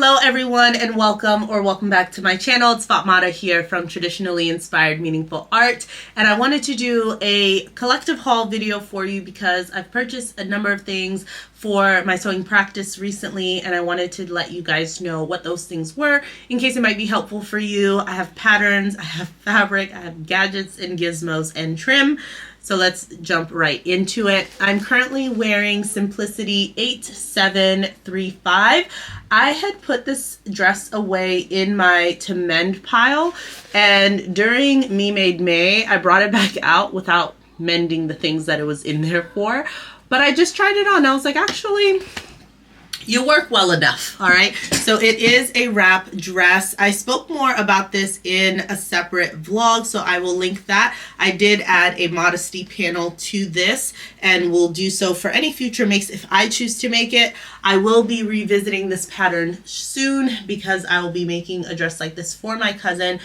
Hello everyone and welcome back to my channel. It's Fatmata here from Traditionally Inspired Meaningful Art, and I wanted to do a collective haul video for you because I've purchased a number of things for my sewing practice recently, and I wanted to let you guys know what those things were in case it might be helpful for you. I have patterns, I have fabric, I have gadgets and gizmos and trim. So let's jump right into it. I'm currently wearing Simplicity 8735. I had put this dress away in my to mend pile, and during Me Made May, I brought it back out without mending the things that it was in there for. But I just tried it on. I was like, actually, you work well enough, all right? So it is a wrap dress. I spoke more about this in a separate vlog, so I will link that. I did add a modesty panel to this, and will do so for any future makes if I choose to make it. I will be revisiting this pattern soon because I will be making a dress like this for my cousin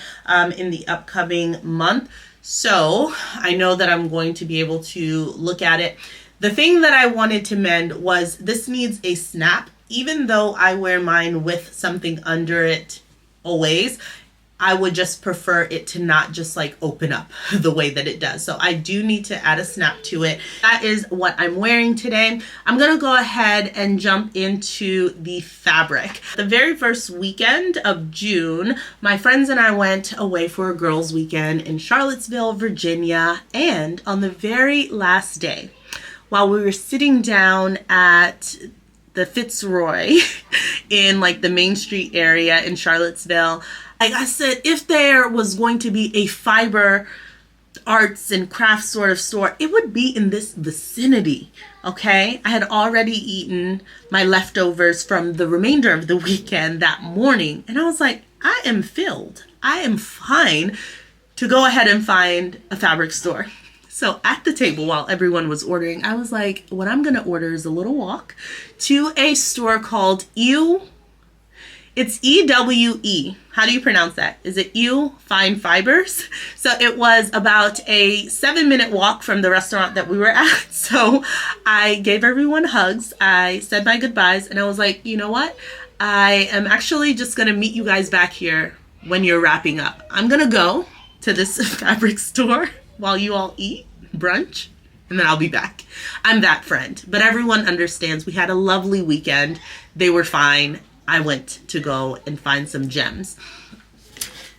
in the upcoming month. So I know that I'm going to be able to look at it. The thing that I wanted to mend was this needs a snap. Even though I wear mine with something under it always, I would just prefer it to not just like open up the way that it does. So I do need to add a snap to it. That is what I'm wearing today. I'm gonna go ahead and jump into the fabric. The very first weekend of June, my friends and I went away for a girls' weekend in Charlottesville, Virginia. And on the very last day, while we were sitting down at the Fitzroy in like the Main Street area in Charlottesville, I said if there was going to be a fiber arts and crafts sort of store, it would be in this vicinity. Okay, I had already eaten my leftovers from the remainder of the weekend that morning, and I was like, I am filled. I am fine to go ahead and find a fabric store. So at the table while everyone was ordering, I was like, what I'm going to order is a little walk to a store called Ewe. It's E-W-E. How do you pronounce that? Is it Ewe Fine Fibers? So it was about a 7-minute walk from the restaurant that we were at. So I gave everyone hugs. I said my goodbyes, and I was like, you know what? I am actually just going to meet you guys back here when you're wrapping up. I'm going to go to this fabric store while you all eat brunch, and then I'll be back. I'm that friend, but everyone understands. We had a lovely weekend. They were fine. I went to go and find some gems.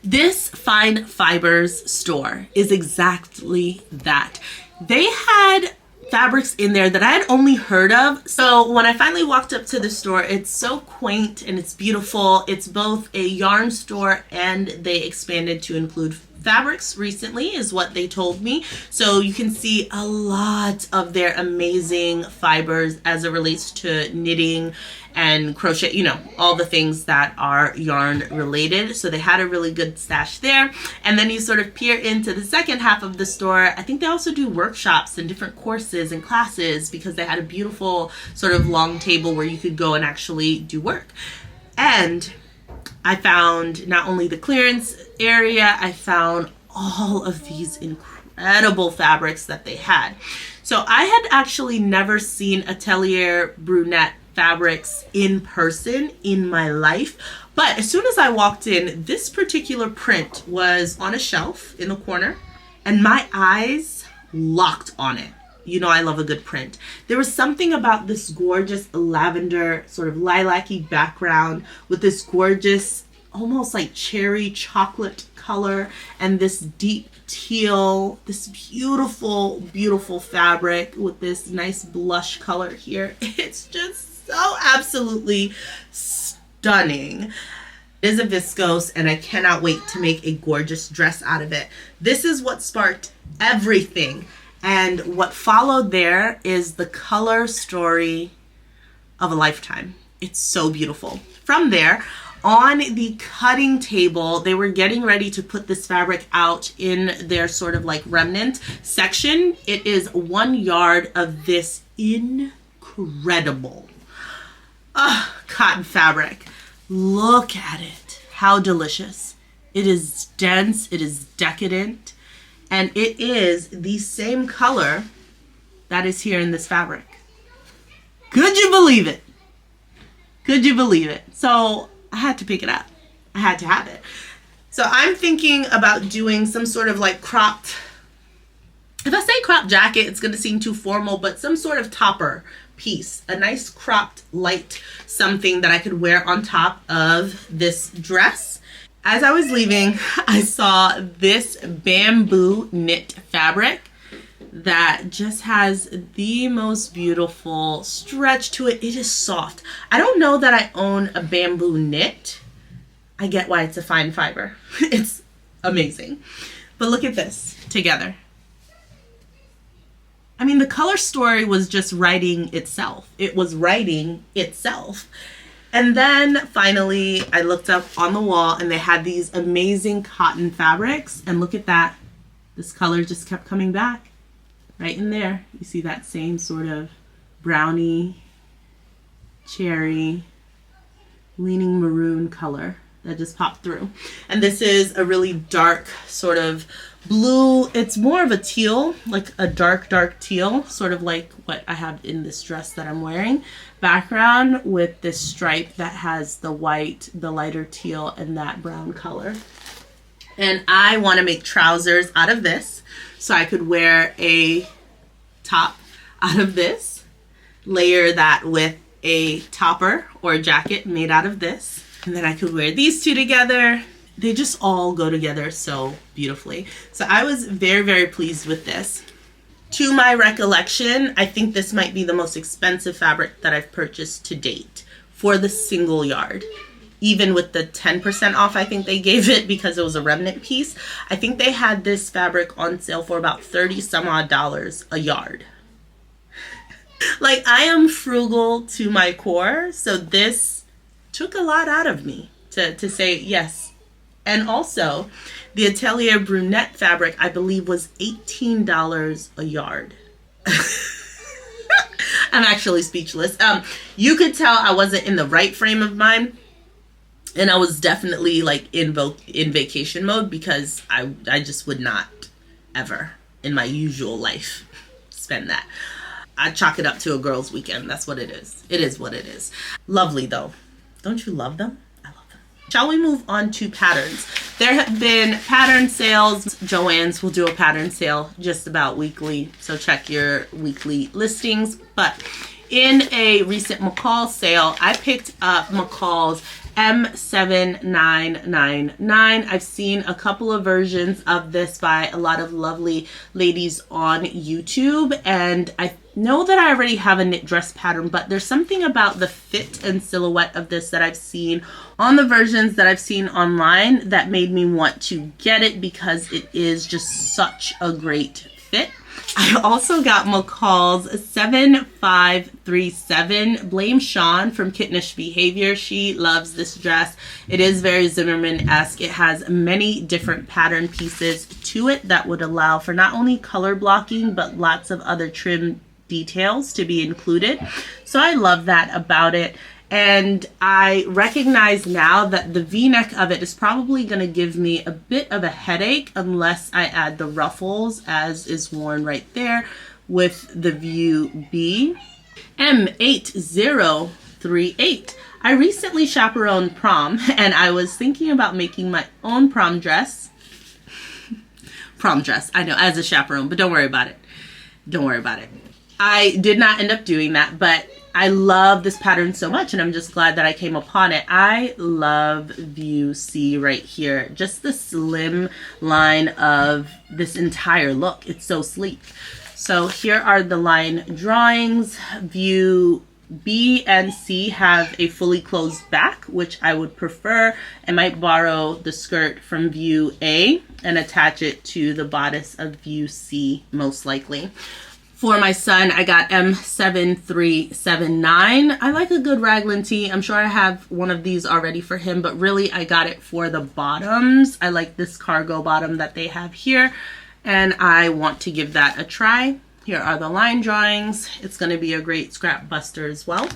This Fine Fibers store is exactly that. They had fabrics in there that I had only heard of. So when I finally walked up to the store, it's so quaint and it's beautiful. It's both a yarn store and they expanded to include fabrics recently, is what they told me. So you can see a lot of their amazing fibers as it relates to knitting and crochet, you know, all the things that are yarn related. So they had a really good stash there. And then you sort of peer into the second half of the store. I think they also do workshops and different courses and classes because they had a beautiful sort of long table where you could go and actually do work. And I found not only the clearance area, I found all of these incredible fabrics that they had. So I had actually never seen Atelier Brunette fabrics in person in my life. But as soon as I walked in, this particular print was on a shelf in the corner, and my eyes locked on it. You know I love a good print. There was something about this gorgeous lavender sort of lilac-y background with this gorgeous, almost like cherry chocolate color and this deep teal, this beautiful, beautiful fabric with this nice blush color here. It's just so absolutely stunning. It is a viscose, and I cannot wait to make a gorgeous dress out of it. This is what sparked everything. And what followed there is the color story of a lifetime. It's so beautiful. From there, on the cutting table, they were getting ready to put this fabric out in their sort of like remnant section. It is 1 yard of this incredible cotton fabric. Look at it. How delicious. It is dense. It is decadent. And it is the same color that is here in this fabric. Could you believe it? Could you believe it? So I had to pick it up. I had to have it. So I'm thinking about doing some sort of like cropped, if I say crop jacket, it's going to seem too formal, but some sort of topper piece, a nice cropped light something that I could wear on top of this dress. As I was leaving, I saw this bamboo knit fabric that just has the most beautiful stretch to it. It is soft. I don't know that I own a bamboo knit. I get why it's a fine fiber. It's amazing. But look at this together. I mean, the color story was just writing itself. It was writing itself. And then finally, I looked up on the wall and they had these amazing cotton fabrics. And look at that. This color just kept coming back. Right in there. You see that same sort of brownie, cherry, leaning maroon color that just popped through. And this is a really dark sort of blue. It's more of a teal, like a dark teal, sort of like what I have in this dress that I'm wearing. Background with this stripe that has the white, the lighter teal, and that brown color. And I want to make trousers out of this, so I could wear a top out of this, layer that with a topper or a jacket made out of this, and then I could wear these two together. They just all go together so beautifully. So I was very, very pleased with this. To my recollection, I think this might be the most expensive fabric that I've purchased to date for the single yard. Even with the 10% off, I think they gave it because it was a remnant piece. I think they had this fabric on sale for about $30 some odd a yard. Like, I am frugal to my core, so this took a lot out of me to say yes. And also, the Atelier Brunette fabric, I believe, was $18 a yard. I'm actually speechless. You could tell I wasn't in the right frame of mind. And I was definitely like in vacation mode, because I just would not ever in my usual life spend that. I chalk it up to a girls' weekend. That's what it is. It is what it is. Lovely though. Don't you love them? I love them. Shall we move on to patterns? There have been pattern sales. Joann's will do a pattern sale just about weekly, so check your weekly listings. But in a recent McCall sale, I picked up McCall's M7999. I've seen a couple of versions of this by a lot of lovely ladies on YouTube, and I know that I already have a knit dress pattern, but there's something about the fit and silhouette of this that I've seen on the versions that I've seen online that made me want to get it, because it is just such a great fit. I also got McCall's 7537. Blame Sean from Kittenish Behavior. She loves this dress. It is very Zimmerman-esque. It has many different pattern pieces to it that would allow for not only color blocking, but lots of other trim details to be included. So I love that about it. And I recognize now that the V-neck of it is probably going to give me a bit of a headache unless I add the ruffles, as is worn right there with the view B. M8038. I recently chaperoned prom, and I was thinking about making my own prom dress. Prom dress, I know, as a chaperone, but don't worry about it. Don't worry about it. I did not end up doing that, but I love this pattern so much, and I'm just glad that I came upon it. I love view C right here. Just the slim line of this entire look. It's so sleek. So here are the line drawings. View B and C have a fully closed back, which I would prefer. I might borrow the skirt from view A and attach it to the bodice of view C, most likely. For my son, I got M7379. I like a good raglan tee. I'm sure I have one of these already for him, but really I got it for the bottoms. I like this cargo bottom that they have here, and I want to give that a try. Here are the line drawings. It's going to be a great scrap buster as well.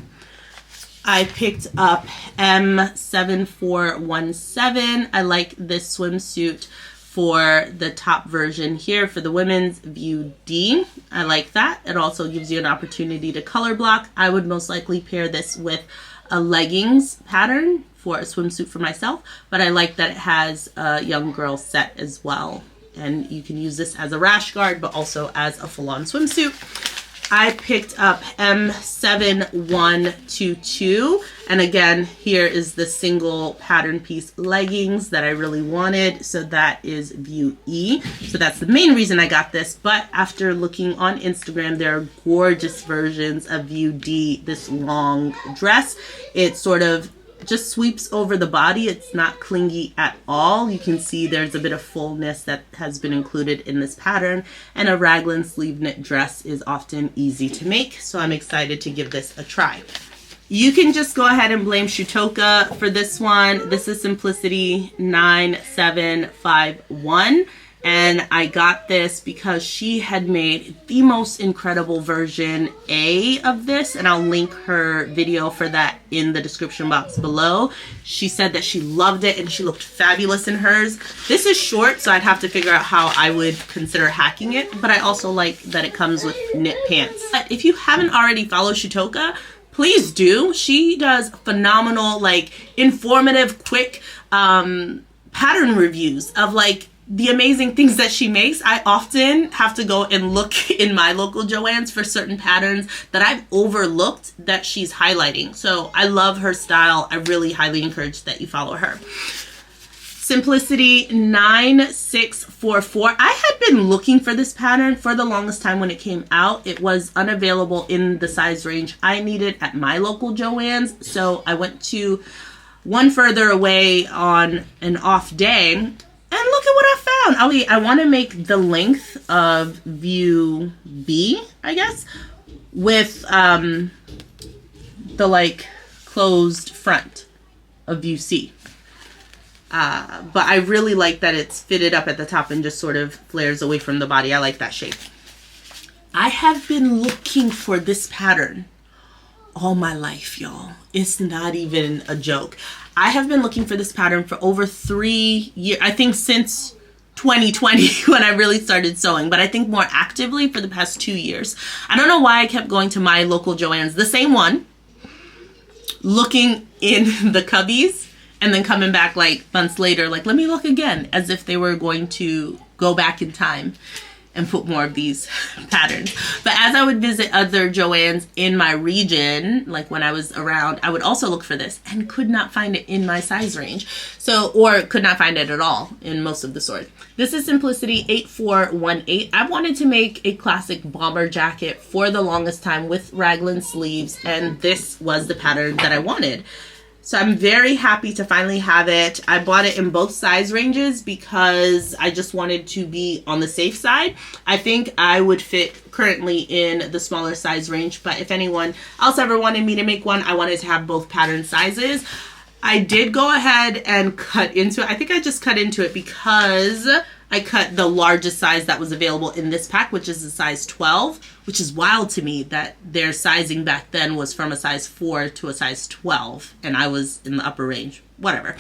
I picked up M7417. I like this swimsuit for the top version here for the women's view D. I like that. It also gives you an opportunity to color block. I would most likely pair this with a leggings pattern for a swimsuit for myself, but I like that it has a young girl set as well. And you can use this as a rash guard, but also as a full-on swimsuit. I picked up M7122, and again, here is the single pattern piece leggings that I really wanted. So that is view E. So that's the main reason I got this. But after looking on Instagram, there are gorgeous versions of view D, this long dress. It sort of just sweeps over the body. It's not clingy at all. You can see there's a bit of fullness that has been included in this pattern, and a raglan sleeve knit dress is often easy to make, so I'm excited to give this a try. You can just go ahead and blame Shutoka for this one. This is Simplicity 9751. And I got this because she had made the most incredible version A of this, and I'll link her video for that in the description box below. She said that she loved it and she looked fabulous in hers. This is short, so I'd have to figure out how I would consider hacking it, but I also like that it comes with knit pants. But if you haven't already followed Shutoka, please do. She does phenomenal, like, informative, quick pattern reviews of, like, the amazing things that she makes. I often have to go and look in my local Joann's for certain patterns that I've overlooked that she's highlighting. So I love her style. I really highly encourage that you follow her. Simplicity 9644. I had been looking for this pattern for the longest time when it came out. It was unavailable in the size range I needed at my local Joann's. So I went to one further away on an off day, and look at what I found. I want to make the length of view B, I guess, with the like closed front of view C. But I really like that it's fitted up at the top and just sort of flares away from the body. I like that shape. I have been looking for this pattern all my life, y'all. It's not even a joke. I have been looking for this pattern for over 3 years. I think since 2020 when I really started sewing, but I think more actively for the past 2 years. I don't know why I kept going to my local Joann's, the same one, looking in the cubbies, and then coming back like months later, like, let me look again, as if they were going to go back in time and put more of these patterns. But as I would visit other Joann's in my region, like when I was around, I would also look for this and could not find it in my size range. So, or could not find it at all in most of the stores. This is Simplicity 8418. I wanted to make a classic bomber jacket for the longest time with raglan sleeves, and this was the pattern that I wanted. So I'm very happy to finally have it. I bought it in both size ranges because I just wanted to be on the safe side. I think I would fit currently in the smaller size range, but if anyone else ever wanted me to make one, I wanted to have both pattern sizes. I did go ahead and cut into it. I think I just cut into it because I cut the largest size that was available in this pack, which is a size 12, which is wild to me that their sizing back then was from a size 4 to a size 12, and I was in the upper range. Whatever.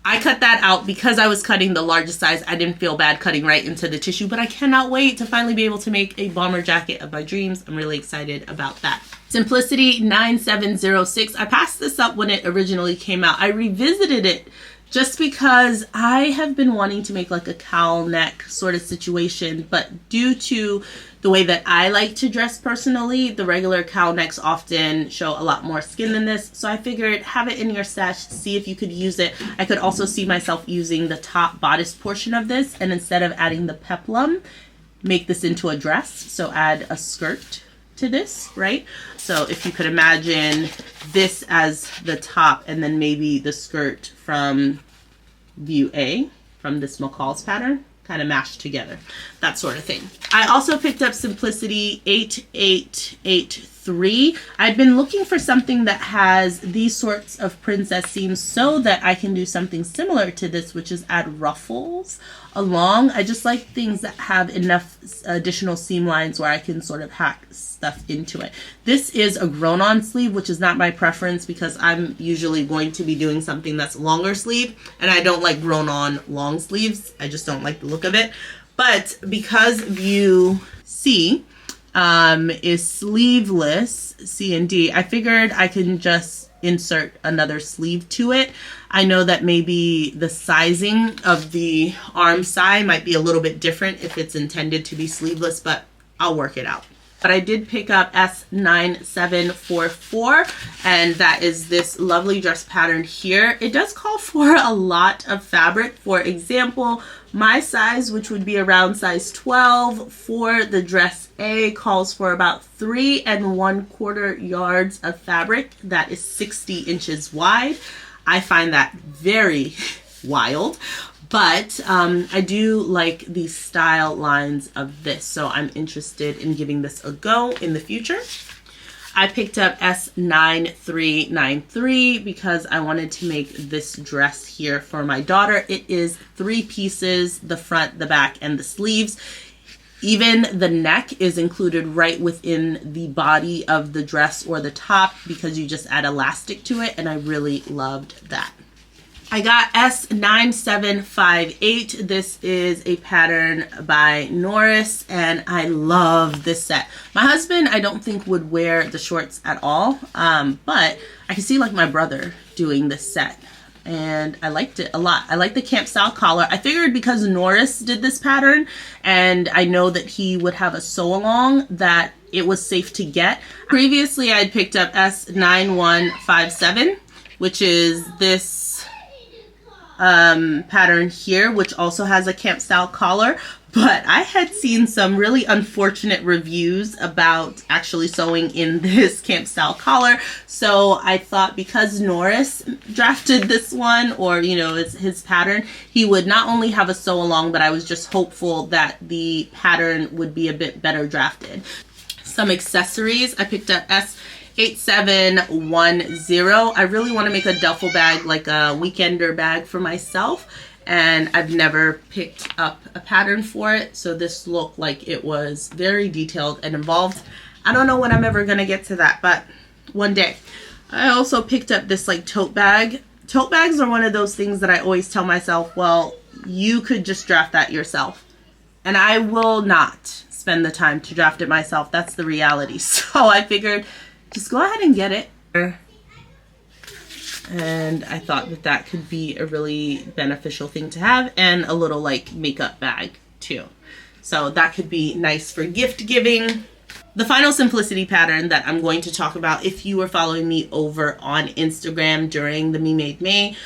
I cut that out because I was cutting the largest size. I didn't feel bad cutting right into the tissue, but I cannot wait to finally be able to make a bomber jacket of my dreams. I'm really excited about that. Simplicity 9706. I passed this up when it originally came out. I revisited it just because I have been wanting to make like a cowl neck sort of situation, but due to the way that I like to dress personally, the regular cowl necks often show a lot more skin than this. So I figured have it in your stash, see if you could use it. I could also see myself using the top bodice portion of this, and instead of adding the peplum, make this into a dress. So add a skirt to this, right? So if you could imagine this as the top and then maybe the skirt from view A from this McCall's pattern, kind of mashed together, that sort of thing. I also picked up Simplicity 8883. I've been looking for something that has these sorts of princess seams so that I can do something similar to this, which is add ruffles along. I just like things that have enough additional seam lines where I can sort of hack stuff into it. This is a grown-on sleeve, which is not my preference because I'm usually going to be doing something that's longer sleeve, and I don't like grown-on long sleeves. I just don't like the look of it. But because view C is sleeveless, C and D, I figured I can just insert another sleeve to it. I know that maybe the sizing of the arm side might be a little bit different if it's intended to be sleeveless, but I'll work it out. But I did pick up S9744, and that is this lovely dress pattern here. It does call for a lot of fabric. For example, my size, which would be around size 12 for the dress A, calls for about 3 1/4 yards of fabric. That is 60 inches wide. I find that very wild. But I do like the style lines of this, so I'm interested in giving this a go in the future. I picked up S9393 because I wanted to make this dress here for my daughter. It is 3 pieces, the front, the back, and the sleeves. Even the neck is included right within the body of the dress or the top because you just add elastic to it, and I really loved that. I got S9758. This is a pattern by Norris, and I love this set. My husband, I don't think, would wear the shorts at all, but I can see like my brother doing this set, and I liked it a lot. I like the camp style collar. I figured because Norris did this pattern, and I know that he would have a sew along, that it was safe to get. Previously, I had picked up S9157, which is this pattern here, which also has a camp style collar, but I had seen some really unfortunate reviews about actually sewing in this camp style collar, so I thought because Norris drafted this one, or you know, it's his pattern, he would not only have a sew along, but I was just hopeful that the pattern would be a bit better drafted. Some accessories, I picked up S8710. I really want to make a duffel bag, like a weekender bag for myself, and I've never picked up a pattern for it, so this looked like it was very detailed and involved. I don't know when I'm ever going to get to that, but one day. I also picked up this like tote bag. Tote bags are one of those things that I always tell myself, well, you could just draft that yourself, and I will not spend the time to draft it myself. That's the reality. So I figured just go ahead and get it. And I thought that that could be a really beneficial thing to have, and a little like makeup bag too. So that could be nice for gift giving. The final simplicity pattern that I'm going to talk about, if you were following me over on Instagram during the Me Made May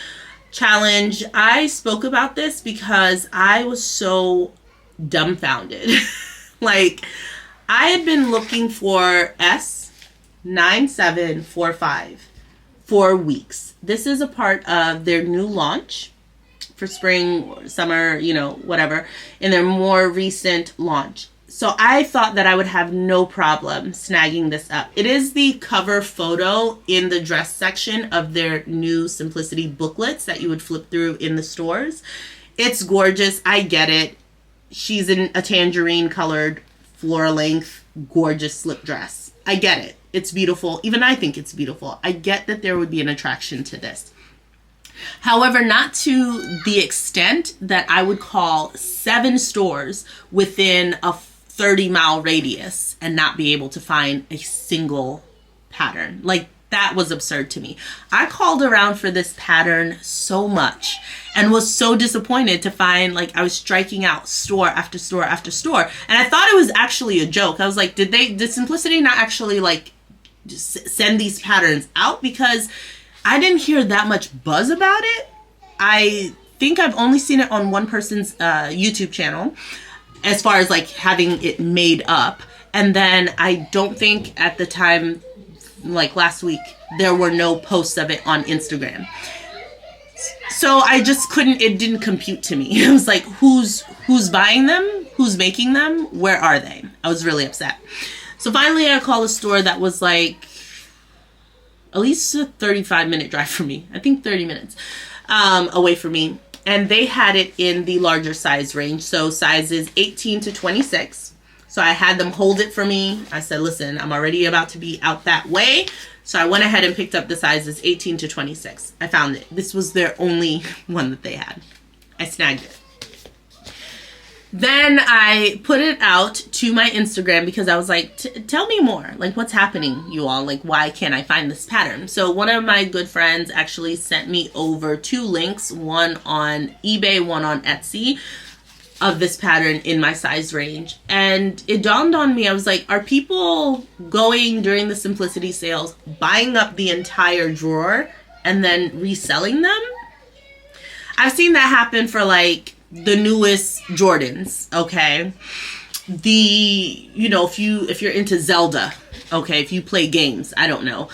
challenge, I spoke about this because I was so dumbfounded. Like, I had been looking for S9745 for weeks. This is a part of their new launch for spring, summer, you know, whatever, in their more recent launch. So I thought that I would have no problem snagging this up. It is the cover photo in the dress section of their new Simplicity booklets that you would flip through in the stores. It's gorgeous. I get it. She's in a tangerine colored floor length, gorgeous slip dress. I get it. It's beautiful. Even I think it's beautiful. I get that there would be an attraction to this. However, not to the extent that I would call 7 stores within a 30-mile radius and not be able to find a single pattern. Like, that was absurd to me. I called around for this pattern so much and was so disappointed to find, like, I was striking out store after store after store. And I thought it was actually a joke. I was like, did Simplicity not actually, like, just send these patterns out? Because I didn't hear that much buzz about it. I think I've only seen it on one person's YouTube channel, as far as like having it made up. And then I don't think at the time, like last week, there were no posts of it on Instagram. So I just couldn't, it didn't compute to me. It was like, who's buying them? Who's making them? Where are they? I was really upset. So finally I called a store that was like at least a 35-minute drive from me. I think 30 minutes away from me. And they had it in the larger size range. So sizes 18 to 26. So I had them hold it for me. I said, listen, I'm already about to be out that way. So I went ahead and picked up the sizes 18 to 26. I found it. This was their only one that they had. I snagged it. Then I put it out to my Instagram because I was like, tell me more. Like, what's happening, you all? Like, why can't I find this pattern? So one of my good friends actually sent me over 2 links, one on eBay, one on Etsy, of this pattern in my size range. And it dawned on me, I was like, are people going during the Simplicity sales, buying up the entire drawer and then reselling them? I've seen that happen for like the newest Jordans, okay? You know, if you're into Zelda, okay, if you play games, I don't know.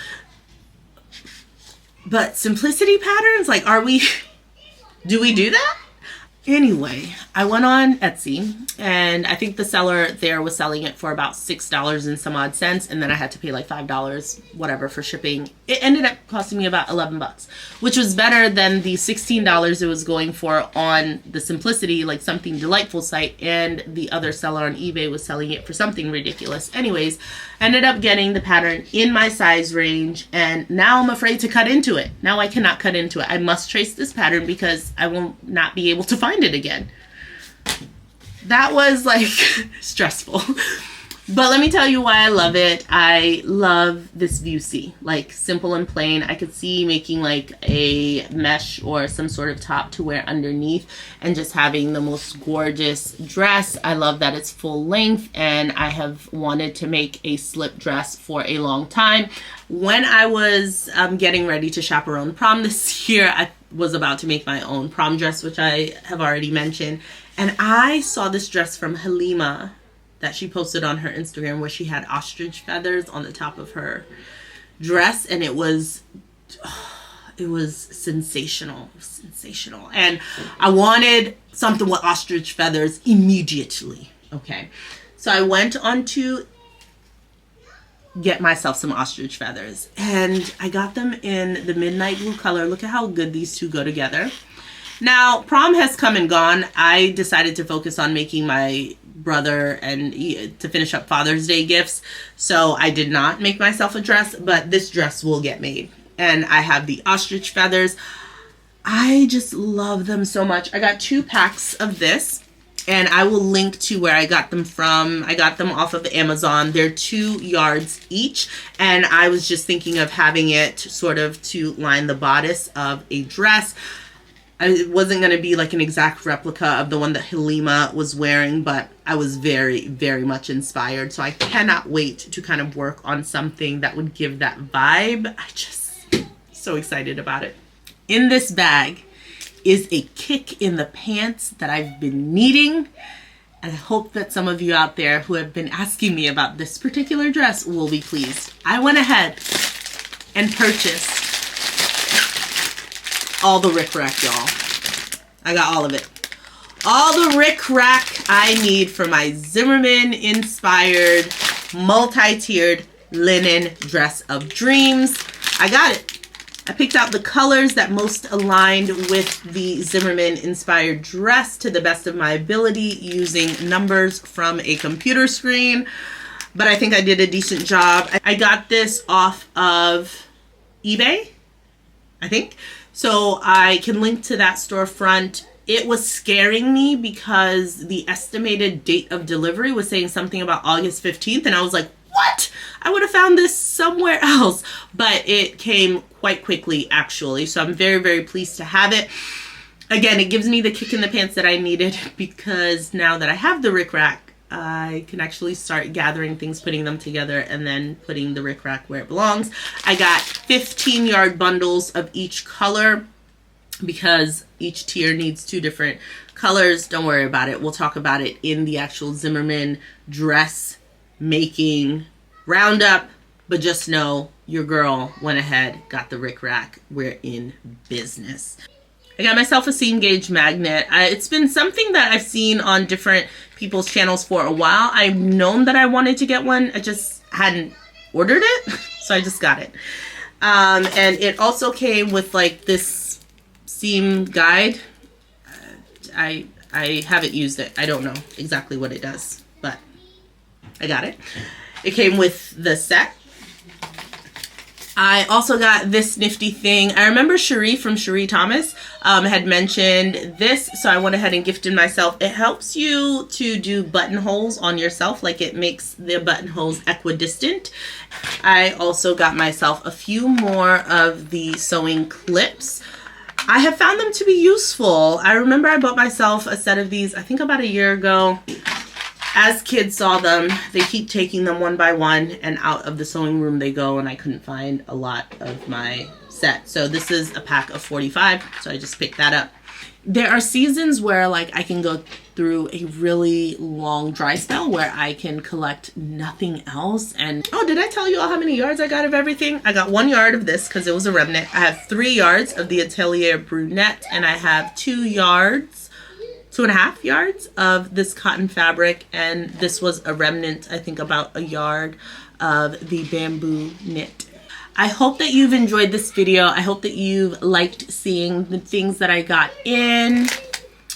But Simplicity patterns, like, do we do that? Anyway, I went on Etsy, and I think the seller there was selling it for about $6 and some odd cents, and then I had to pay like $5, whatever, for shipping. It ended up costing me about $11, which was better than the $16 it was going for on the Simplicity, like Something Delightful site, and the other seller on eBay was selling it for something ridiculous. Anyways, I ended up getting the pattern in my size range, and now I'm afraid to cut into it. Now I cannot cut into it. I must trace this pattern because I will not be able to find it again. That was like stressful. But let me tell you why I love it. I love this view C, like simple and plain. I could see making like a mesh or some sort of top to wear underneath and just having the most gorgeous dress. I love that it's full length, and I have wanted to make a slip dress for a long time. When I was getting ready to chaperone prom this year, I was about to make my own prom dress, which I have already mentioned. And I saw this dress from Halima that she posted on her Instagram where she had ostrich feathers on the top of her dress, and it was sensational, and I wanted something with ostrich feathers immediately. Okay, so I went on to get myself some ostrich feathers, and I got them in the midnight blue color. Look at how good these two go together. Now, prom has come and gone. I decided to focus on making my brother and to finish up Father's Day gifts. So I did not make myself a dress, but this dress will get made. And I have the ostrich feathers. I just love them so much. I got 2 packs of this, and I will link to where I got them from. I got them off of Amazon. They're 2 yards each, and I was just thinking of having it sort of to line the bodice of a dress. It wasn't going to be like an exact replica of the one that Halima was wearing, but I was very, very much inspired. So I cannot wait to kind of work on something that would give that vibe. I just so excited about it. In this bag is a kick in the pants that I've been needing. And I hope that some of you out there who have been asking me about this particular dress will be pleased. I went ahead and purchased all the rickrack, y'all. I got all of it. All the rickrack I need for my Zimmerman-inspired, multi-tiered linen dress of dreams. I got it. I picked out the colors that most aligned with the Zimmerman-inspired dress to the best of my ability using numbers from a computer screen. But I think I did a decent job. I got this off of eBay, I think. So I can link to that storefront. It was scaring me because the estimated date of delivery was saying something about August 15th. And I was like, what? I would have found this somewhere else. But it came quite quickly, actually. So I'm very, very pleased to have it. Again, it gives me the kick in the pants that I needed because now that I have the rickrack, I can actually start gathering things, putting them together, and then putting the rickrack where it belongs. I got 15-yard bundles of each color because each tier needs 2 different colors. Don't worry about it. We'll talk about it in the actual Zimmerman dress making roundup. But just know your girl went ahead, got the rickrack. We're in business. I got myself a seam gauge magnet. It's been something that I've seen on different people's channels for a while. I've known that I wanted to get one. I just hadn't ordered it. So I just got it. And it also came with like this seam guide. I haven't used it. I don't know exactly what it does, but I got it. It came with the set. I also got this nifty thing. I remember Cherie from Cherie Thomas had mentioned this, so I went ahead and gifted myself. It helps you to do buttonholes on yourself, like it makes the buttonholes equidistant. I also got myself a few more of the sewing clips. I have found them to be useful. I remember I bought myself a set of these, I think about a year ago. As kids saw them, they keep taking them one by one, and out of the sewing room they go, and I couldn't find a lot of my set. So this is a pack of 45, so I just picked that up. There are seasons where like I can go through a really long dry spell where I can collect nothing else. And oh, did I tell you all how many yards I got of everything? I got 1 yard of this because it was a remnant. I have 3 yards of the Atelier Brunette, and I have 2 yards, 2.5 yards of this cotton fabric, and this was a remnant, I think about a yard of the bamboo knit. I hope that you've enjoyed this video. I hope that you've liked seeing the things that I got in.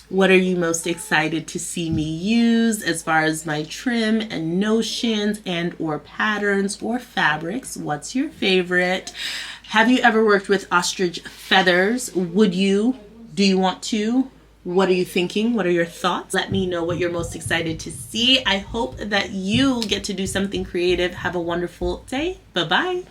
What are you most excited to see me use as far as my trim and notions and or patterns or fabrics? What's your favorite? Have you ever worked with ostrich feathers? Would you? Do you want to? What are you thinking? What are your thoughts? Let me know what you're most excited to see. I hope that you get to do something creative. Have a wonderful day. Bye-bye.